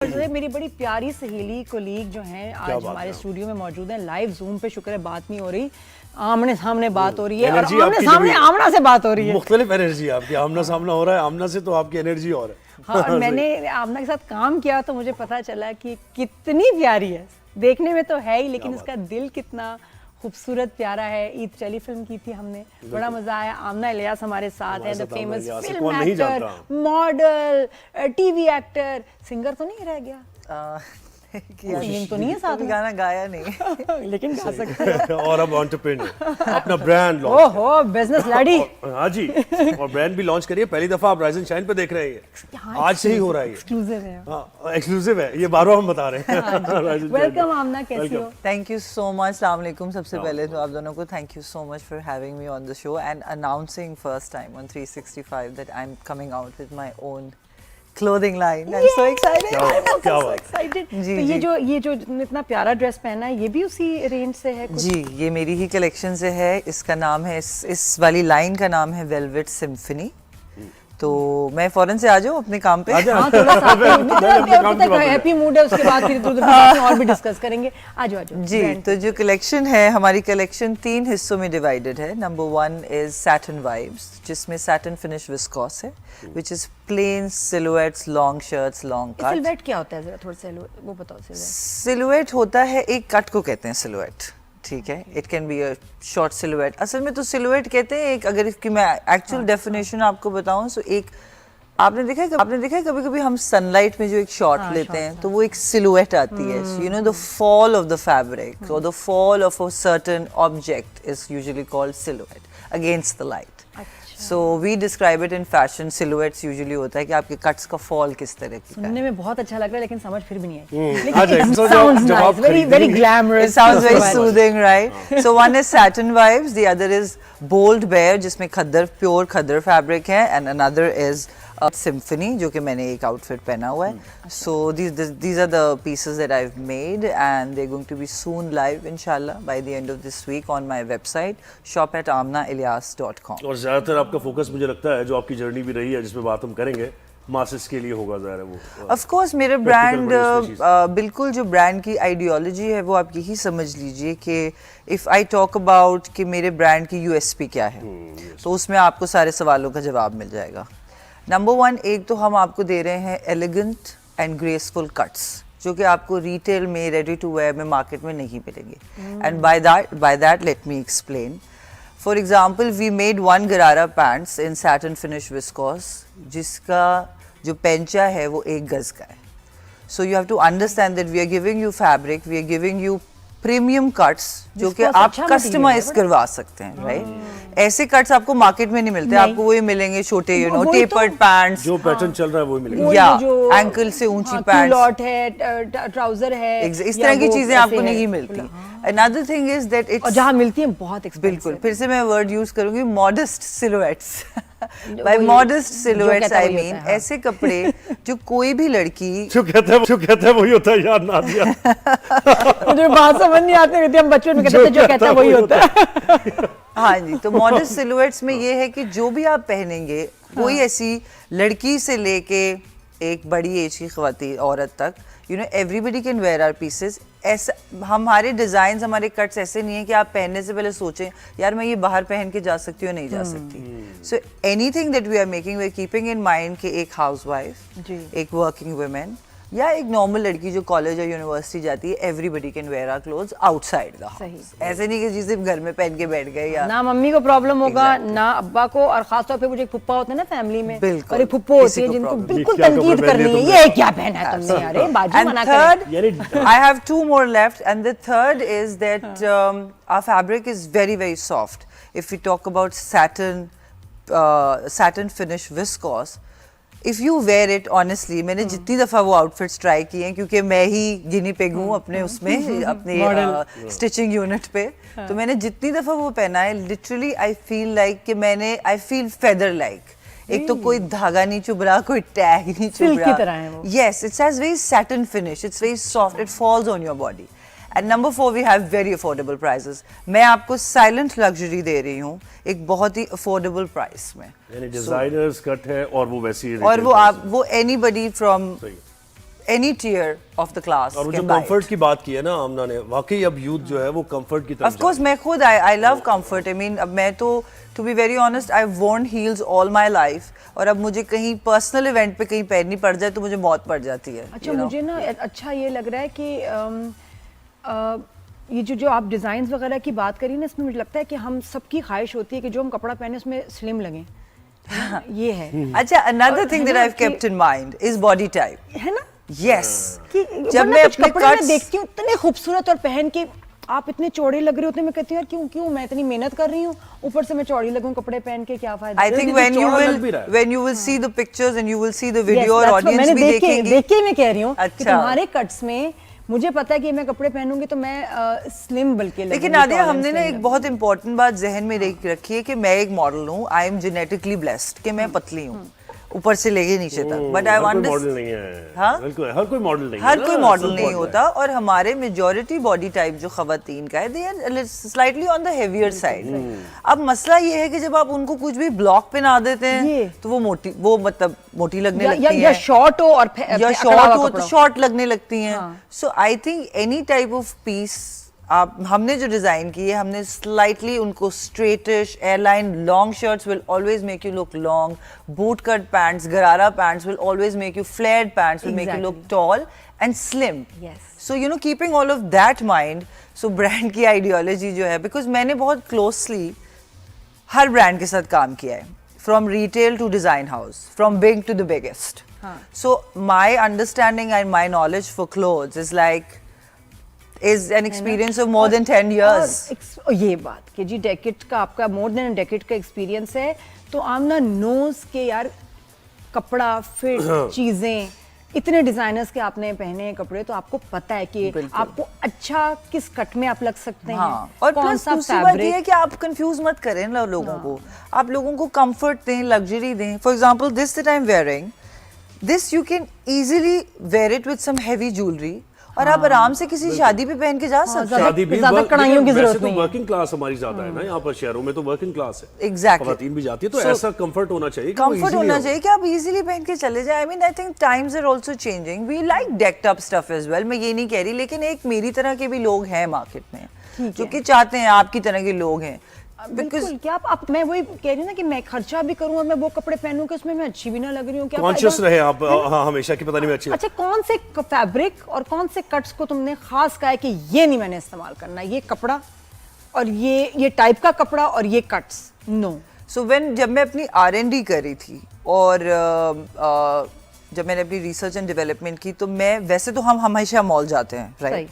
जो है मेरी बड़ी प्यारी सहेली कोलीग जो हैं आज हमारे स्टूडियो में मौजूद हैं। लाइव जूम पे शुक्र है बात नहीं हो रही, आमने सामने बात हो रही है और आमने सामने आमना से बात हो रही है। मुख्तलिफ एनर्जी आपकी, आमना सामना हो रहा है, आमना से तो आपकी एनर्जी और है। हाँ, और मैंने आमना के साथ काम किया तो मुझे पता चला कि कितनी प्यारी है। देखने में तो है ही, लेकिन इसका दिल कितना खूबसूरत प्यारा है। ईद चली फिल्म की थी हमने, बड़ा मजा आया। आमना इलियास हमारे साथ है, the famous film actor, model, TV actor, singer तो नहीं रह गया? सिंगिंग तो नहीं है साथ में, गाना गाया नहीं लेकिन गा सकते हैं। और अब एंटरप्रेन्योर, अपना ब्रांड लॉन्च। ओहो, बिजनेस लैडी। हाँ जी, और ब्रांड भी लॉन्च करिए। पहली दफा आप राइज एंड शाइन पे देख रहे हैं, आज से ही हो रहा है। एक्सक्लूसिव है। हाँ, एक्सक्लूसिव है, ये बार-बार हम बता रहे हैं। वेलकम आमना, कैसी हो? Thank you so much. अस्सलाम वालेकुम। सबसे पहले तो आप दोनों को thank you so much for having me on the show and announcing first time on 365 that I am coming out with my own clothing line. I'm so excited. क्या so बात। excited. जी, तो ये जो इतना प्यारा ड्रेस पहना है, ये भी उसी रेंज से है कुछ? जी, ये मेरी ही कलेक्शन से है। इसका नाम है, इस वाली लाइन का नाम है वेलवेट सिम्फनी। तो मैं फौरन से आ जाऊँ अपने काम पे? हाँ, थोड़ा सा हैप्पी मूड है, उसके बाद फिर और भी डिस्कस करेंगे। आ जाओ जी। तो जो कलेक्शन है, हमारी कलेक्शन 3 हिस्सों में डिवाइडेड है। नंबर 1 इज सैटिन वाइब्स, जिसमें सैटिन फिनिश विस्कोस है, which is plain silhouettes, long shirts, long cut. Silhouette क्या होता है, जरा थोड़ा सा वो बताओ। सिलुएट होता है, एक कट को कहते हैं सिलुएट, ठीक है। It can be a short silhouette. असल में तो सिलुएट कहते हैं एक, अगर इसकी मैं एक्चुअल डेफिनेशन आपको बताऊं तो एक, आपने देखा है कभी कभी हम सनलाइट में जो एक शॉट लेते हैं तो वो एक सिलुएट आती है। You know, the fall of the fabric और the fall of a certain object is usually called silhouette against the light. So we describe it in fashion. Silhouettes usually होता है कि आपके कट्स का फॉल किस तरह की। सुनने में बहुत अच्छा लग रहा है, लेकिन समझ फिर भी नहीं आई। It sounds nice, very glamorous. It sounds very soothing, right? So one is satin vibes, the other is bold bear, जिसमें खद्दर, pure खद्दर fabric है, and another is symphony, जो कि मैंने एक आउटफिट पहना हुआ है। So these are the pieces that I've made, and they're going to be soon live, inshallah, by the end of this week on my website, shop@amnailias.com. और ज्यादातर आपका फोकस मुझे लगता है, जो आपकी जर्नी भी रही है जिसमें बात हम करेंगे, मासेस के लिए होगा ज़ाहिर है वो। ऑफ कोर्स मेरे ब्रांड, बिल्कुल जो ब्रांड की आइडियोलॉजी है वो आप यही समझ लीजिए कि इफ़ आई टॉक अबाउट कि मेरे ब्रांड की यूएसपी क्या है, तो उसमें आपको सारे सवालों का जवाब मिल जाएगा। नंबर 1, एक तो हम आपको दे रहे हैं एलिगेंट एंड ग्रेसफुल कट्स, जो कि आपको रिटेल में, रेडी टू वेयर में, मार्केट में नहीं मिलेंगे। And by that let me explain. For example, we made 1 gharara pants in satin finish viscose, जिसका जो पेंचा है वो 1 गज का है। So you have to understand that we are giving you fabric, we are giving you premium cuts जो कि आप कस्टमाइज करवा सकते हैं, राइट? ऐसे कट्स आपको मार्केट में नहीं मिलते, आपको वही मिलेंगे छोटे, यू नो, टेपर्ड पैंट्स, जो पैटर्न चल रहा है वही मिलेगा, या एंकल से ऊंची पैंट्स, लॉट है, ट्राउजर है, इस तरह की चीजें आपको नहीं मिलती। Another thing is that it's, और जहाँ मिलती हैं बहुत एक्सपेंसिव। बिल्कुल, फिर से मैं वर्ड यूज करूंगी, modest silhouettes. By modest silhouettes I mean ऐसे कपड़े जो कोई भी लड़की जो कहता है वही होता है, याद ना दिया। मुझे बात समझ नहीं आती, हम बचपन में कहते थे जो कहता है वही होता है। हाँ जी, तो मॉडेस्ट सिलुएट्स में ये है कि जो भी आप पहनेंगे, कोई ऐसी लड़की से लेके एक बड़ी एज की ख्वातीन औरत तक, you know, everybody can wear our pieces. ऐसा हमारे डिजाइन, हमारे कट्स ऐसे नहीं है कि आप पहनने से पहले सोचें यार मैं ये बाहर पहन के जा सकती हूँ, नहीं जा सकती। So anything that we are making, we are keeping in mind कि एक हाउसवाइफ, एक वर्किंग वुमेन या एक नॉर्मल लड़की जो कॉलेज या यूनिवर्सिटी जाती है, everybody can wear our clothes outside the house. ऐसे नहीं कि जिसे घर में पहन के बैठ गए, या ना मम्मी को प्रॉब्लम होगा, ना अब्बा को, और खासतौर पे मुझे एक फुप्पा होता है ना फैमिली में, बिल्कुल, और एक फुप्पो होती है जिनको बिल्कुल तनकीद करनी है, ये क्या पहना है तुमने, अरे बाजू मना करें। I have 2 more left, and the third is that our fabric is very very soft. If we talk about satin finish viscose, if you wear it honestly, मैंने जितनी दफ़ा वो आउटफिट्स ट्राई किए हैं, क्योंकि मैं ही गिनी पिग हूँ अपने उसमें, अपने स्टिचिंग यूनिट पे, तो मैंने जितनी दफ़ा वो पहना है, लिटरली आई फील लाइक कि आई फील फेदर लाइक। एक तो कोई धागा नहीं चुभ रहा, कोई टैग नहीं चुभ रहा। Yes, it's has very satin finish, it's very soft, it falls on your body. And number 4 we have very affordable prices. मैं आपको साइलेंट लग्जरी दे रही हूँ एक बहुत ही अफोर्डेबल प्राइस में। यानी डिजाइनर्स कट है और वो वैसी और वो आप वो anybody from any tier of the class और वो जो can buy it. कंफर्ट की बात की है ना आमना ने, वाकई अब यूथ जो है वो कंफर्ट की तरफ Of course, मैं खुद I love comfort. I mean, अब मैं तो to be very honest, I've worn heels all my life. और अब मुझे कहीं पर्सनल इवेंट पे कहीं पहननी पड़ जाए तो मुझे मौत पड़ जाती है. अच्छा, you know? मुझे ना अच्छा ये लग रहा है कि ये जो आप डिज़ाइंस वगैरह की बात करी ना, इसमें मुझे लगता है कि हम सबकी ख्वाहिश होती है कि जो हम कपड़ा पहने उसमें स्लिम लगें. ये है. अच्छा, another और thing है that ना I've kept in mind is body type. है ना Yes. कि जब वरना मैं कुछ अपने कपड़े मैं cuts देखती हूँ इतने खूबसूरत और पहन के आप इतने चौड़े लग रहे होते हैं, मैं कहती हूँ यार क्यों मैं इतनी मेहनत कर रही हूँ, ऊपर से मैं चौड़ी लगूं कपड़े पहन के, क्या फायदा. I think when you will see the pictures and you will see the video और Yes, that's what audience मैंने भी देख देखेंगी. के मैं कह रही हूँ कि अच्छा. तुम्हारे कट्स में मुझे पता है कि मैं कपड़े पहनूंगी तो मैं स्लिम बल्कि लगूंगी. लेकिन नादिया, tall and हमने ना slim एक लगूंगी. बहुत इंपॉर्टेंट बात जहन में रखी है कि मैं एक मॉडल हूँ. आई एम जेनेटिकली ब्लेस्ड कि मैं पतली हूँ ऊपर से लेके नीचे तक. बट आई हर कोई मॉडल अंडरस्टैंड, नहीं है. हाँ? बिल्कुल, हर कोई मॉडल नहीं है. हर ना, कोई मॉडल सब नहीं मॉडल होता. है. और हमारे मेजॉरिटी बॉडी टाइप जो खवातीन का है, they are slightly on the heavier side. अब मसला ये है कि जब आप उनको कुछ भी ब्लॉक पे ना देते ये. हैं तो वो मतलब मोटी लगने लगती हैं, या शॉर्ट हो और या शॉर्ट हो तो शॉर्ट लगने लगती हैं. So I think any type of piece आप हमने जो डिजाइन की है, हमने स्लाइटली उनको straightish airline long shirts will always make you look long. Boot cut pants, gharara pants will always make you flared pants will make you look tall and slim. So you know, keeping all of that mind, so brand की ideology जो है, because मैंने बहुत closely हर brand के साथ काम किया है, from retail to design house, from big to the biggest. So my understanding and my knowledge for clothes is like is an experience of more than 10 years. और ये बात कि जी डेकेड का आपका मोर देन डेकेड का experience है, तो आमना knows के यार कपड़ा फिट चीजें इतने डिजाइनर्स के आपने पहने हैं कपड़े, तो आपको पता है कि आपको अच्छा किस कट में आप लग सकते हैं. हाँ. और कौन प्लस सा दूसरी बात ये फैब्रिक. है कि आप कंफ्यूज मत करें ना लोगों को. आप लोगों को कंफर्ट दें, लग्जरी दें. For example this that I am wearing, this you can easily wear it with some heavy jewellery और आप आराम से किसी शादी पे पहन के जा सकते हैं. शादी भी ज्यादा कढ़ाइयों की जरूरत नहीं है. वर्किंग क्लास हमारी ज्यादा है ना यहाँ पर, शहरों में तो वर्किंग क्लास है. Exactly. खवातीन भी जाती है, तो So, ऐसा कंफर्ट होना चाहिए कि वो कंफर्ट easily होना हो. चाहिए कि आप इजीली पहन के चले जाए. I mean I think times are also changing. We like decked up stuff as well, मैं ये नहीं कह रही, लेकिन एक मेरी तरह के भी लोग हैं मार्केट में जो कि चाहते हैं आपकी तरह के लोग हैं. बिल्कुल. क्या आप मैं वही कह रही हूँ ना कि मैं खर्चा भी करूँ और मैं वो कपड़े पहनूं कि उसमें मैं अच्छी भी ना लग रही हूँ. क्या कॉन्शियस फायदा? रहे आप, हाँ, हमेशा की पता नहीं मैं अच्छी. अच्छा, कौन से फैब्रिक और कौन से कट्स को तुमने खास कहा है कि ये नहीं मैंने इस्तेमाल करना, ये कपड़ा और ये टाइप का कपड़ा और ये कट्स नो. सो व्हेन जब मैं अपनी R&D करी थी और जब मैंने अपनी रिसर्च एंड डेवलपमेंट की, तो मैं वैसे तो हम हमेशा मॉल जाते हैं, राइट.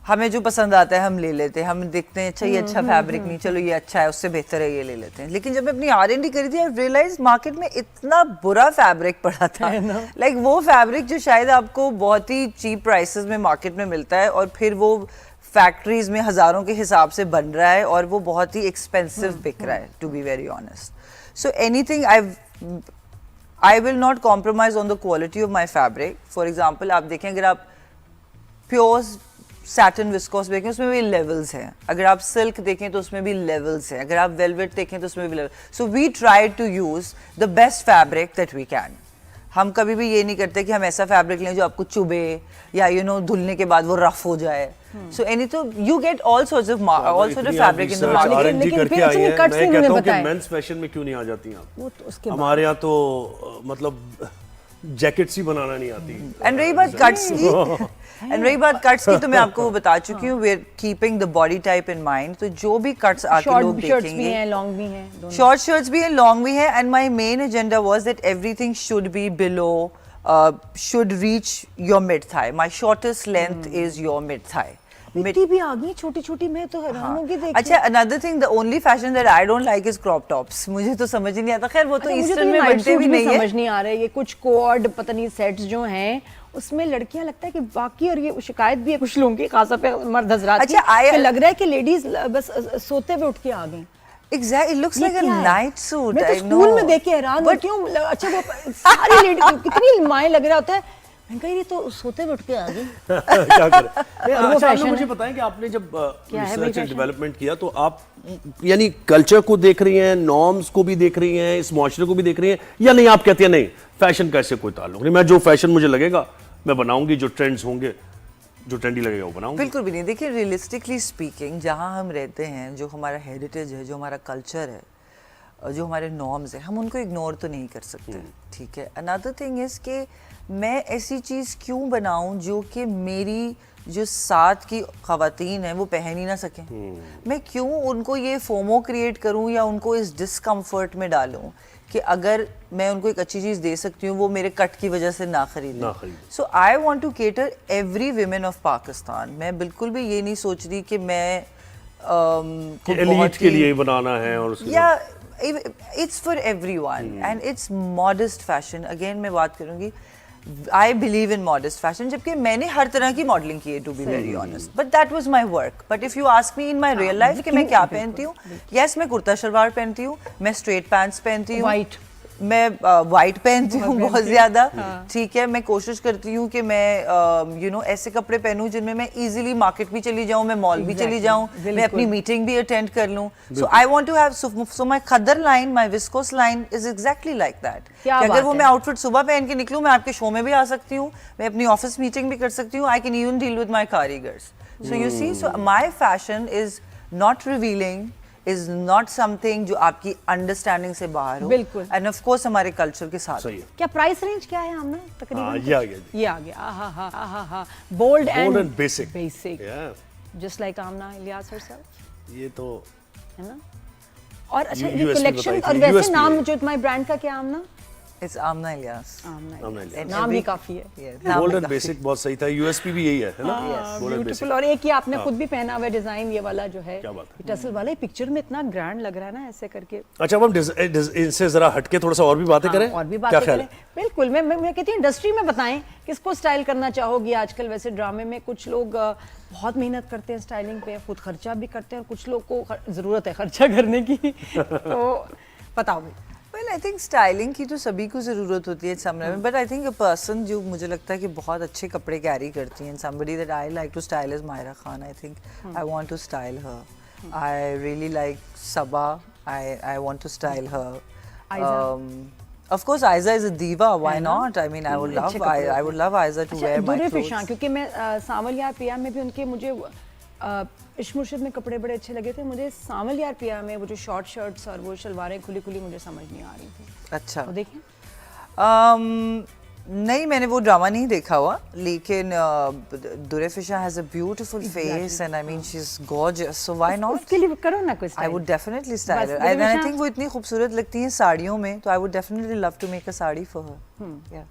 हमें जो पसंद आता है हम ले लेते हैं. हम देखते हैं अच्छा ये अच्छा फैब्रिक नहीं, चलो ये अच्छा है, उससे बेहतर है ये ले लेते हैं. लेकिन जब मैं अपनी R&D करी थी, आई रियलाइज मार्केट में इतना बुरा फैब्रिक पड़ा था. लाइक वो फैब्रिक जो शायद आपको बहुत ही चीप प्राइसेस में मार्केट में मिलता है और फिर वो फैक्ट्रीज में हजारों के हिसाब से बन रहा है और वो बहुत ही एक्सपेंसिव बिक रहा है, to be very honest. So anything I will not compromise on the quality of my fabric. For example आप देखें, अगर आप प्योर सैटिन विस्कोस देखें उसमें भी लेवल्स हैं, अगर आप सिल्क देखें तो उसमें भी लेवल्स हैं, अगर आप वेलवेट देखें तो उसमें भी level. So we try to use the best fabric that we can. हम कभी भी ये नहीं करते कि हम ऐसा फैब्रिक लें जो आपको चुभे या यू नो धुलने के बाद वो रफ हो जाए. सो एनी तो you get all sorts of fabric in the market. R&D लेकिन करके फिर आई इतनी हैं. cuts मैं नहीं कहता हूँ उन्होंने कि बताए. मेंस फैशन में क्यों नहीं आ जाती हैं आप? वो तो उसके हमारे यहाँ तो मतलब जैकेट्स ही बनाना नहीं आती. एंड रही बात कट्स की, तो मैं आपको वो बता चुकी हूँ. We are keeping the body type in mind. तो जो भी कट्स आके लोग शॉर्ट शर्ट्स भी देखेंगे, हैं, लॉन्ग भी हैं, दोनों. शॉर्ट शर्ट्स भी हैं, लॉन्ग भी हैं. And my main agenda was that everything should be below, should reach your mid thigh. My shortest length is your mid thigh. मिट्टी भी आ गई छोटी छोटी, मैं तो हैरान हो गई देख के. अच्छा, another thing, the only fashion that I don't like is crop tops. मुझे तो समझ ही नहीं आता. खैर वो तो ईस्टर्न में बनते भी नहीं है. समझ नहीं आ रहा है. ये कुछ कोड पता नहीं सेट्स जो हैं उसमें लड़कियां लगता है कि बाकी, और ये शिकायत भी है कुछ लोगों की, खासा पे मर्द हजरात की, कि लग रहा है कि लेडीज बस सोते हुए उठ के आ गई. Exactly, it looks like a night suit. मैं तो स्कूल में देख के हैरान हूँ क्यों. अच्छा, वो सारी लेडीज कितनी माएँ लग रहा होता है. मैं कह रही तो सोते हुए उठ के आ गई. क्या करें. अच्छा, आप मुझे बताएं कि आपने जब रिसर्च एंड डेवलपमेंट किया तो आप यानी कल्चर को देख रही हैं, नॉर्म्स को भी देख रही हैं, इस मुआशरे को भी देख रही हैं, या नहीं आप कहती हैं नहीं फैशन का इससे कोई ताल्लुक नहीं, मैं जो फैशन मुझे लगेगा मैं बनाऊंगी जो ट्रेंड्स होंगे, जो ट्रेंडी लगेगा वो बनाऊंगी? बिल्कुल भी नहीं। देखिए रियलिस्टिकली स्पीकिंग, जहाँ हम रहते हैं, जो हमारा हेरिटेज है, जो हमारा कल्चर है, जो हमारे नॉर्म्स हैं, हम उनको इग्नोर तो नहीं कर सकते, ठीक है। अनदर थिंग इज़ कि मैं ऐसी चीज़ क्यों बनाऊं जो कि मेरी जो साथ की ख़वातीन हैं वो पहन ही ना सकें। मैं क्यों उनको ये फोमो क्रिएट करूं या उनको इस डिस्कम्फर्ट में डालूं कि अगर मैं उनको एक अच्छी चीज़ दे सकती हूँ वो मेरे कट की वजह से ना खरीदें। So I want to cater every women of Pakistan. मैं बिल्कुल भी ये नहीं सोच रही कि मैं एलीट के लिए बनाना है और या it's for everyone and it's modest fashion. Again मैं बात करूंगी, I believe in modest fashion, जबकि मैंने हर तरह की मॉडलिंग की है to be very honest, but that was my work. But if you ask me in my real life कि मैं क्या पहनती हूँ, यस मैं कुर्ता शलवार पहनती हूँ, मैं स्ट्रेट पैंट्स पहनती हूँ, White. मैं वाइट पहनती हूँ बहुत ज्यादा, ठीक है। मैं कोशिश करती हूँ कि मैं यू नो ऐसे कपड़े पहनूं जिनमें मैं इजीली मार्केट भी चली जाऊँ, मैं मॉल भी चली जाऊँ, मैं अपनी मीटिंग भी अटेंड कर लूँ। So I want to have, so my khaddar line, my viscose line is exactly like that कि अगर वो मैं आउटफिट सुबह पहन के निकलूँ, मैं आपके शो में भी आ सकती हूँ, मैं अपनी ऑफिस मीटिंग भी कर सकती हूँ, I can even deal with my कारीगर्स। So you see, so my fashion is not revealing, is not something जो आपकी अंडरस्टैंडिंग से बाहर हो। बिल्कुल। एंड ऑफ कोर्स हमारे कल्चर के साथ। सही है। क्या प्राइस रेंज क्या है आमना तकरीबन? ये आ गया जी। ये आ गया। Bold and basic. Just like Aamna Ilyas herself, ये तो है ना। और अच्छा ये USP कलेक्शन बताई और थी, वैसे USP नाम है। जो तुम्हारे ब्रांड का क्या आमना? इट्स आमना इलियास। आमना इलियास। नाम भी काफी है। बोल्ड एंड बेसिक बहुत सही था। यूएसपी भी यही है ना? Bold and beautiful. और एक ही आपने खुद भी पहना हुआ डिजाइन ये वाला जो है, क्या बात है। टसल वाला, पिक्चर में इतना ग्रैंड लग रहा है ना ऐसे करके। अच्छा, अब हम इनसे जरा हटके थोड़ा सा और भी बातें करें। और भी क्या बातें ख्याल करें, है? बिल्कुल। मैं कहती हूँ इंडस्ट्री में बताएं किसको स्टाइल करना चाहोगी आजकल। वैसे ड्रामे में कुछ लोग बहुत मेहनत करते हैं स्टाइलिंग पे, खुद खर्चा भी करते हैं, और कुछ लोग को जरूरत है खर्चा करने की तो बताओ। वेल आई थिंक स्टाइलिंग की तो सभी को ज़रूरत होती है सामने में, but I think a person जो मुझे लगता है कि बहुत अच्छे कपड़े कैरी करती हैं, somebody that I like to style is Myra Khan. I think I want to style her. I really like Sabah. I want to style her. Of course Aiza is a diva, why not? I mean I would love Aiza to wear my clothes. क्योंकि मैं सावल यार पिया में भी उनके मुझे इश्क मुर्शिद में कपड़े बड़े अच्छे लगे थे। मुझे सावल यार पिया में वो जो शॉर्ट शर्ट्स और वो शलवारें खुली खुली मुझे समझ नहीं आ रही थी। अच्छा, तो देखिए नहीं मैंने वो ड्रामा नहीं देखा हुआ, लेकिन Durre Fishan has a beautiful face and I mean she is gorgeous, so why not? उसके लिए करो ना कुछ। I would definitely style her and I think वो इतनी खूबसूरत लगती हैं साड़ियों में, तो I would definitely love to make a sari for her. या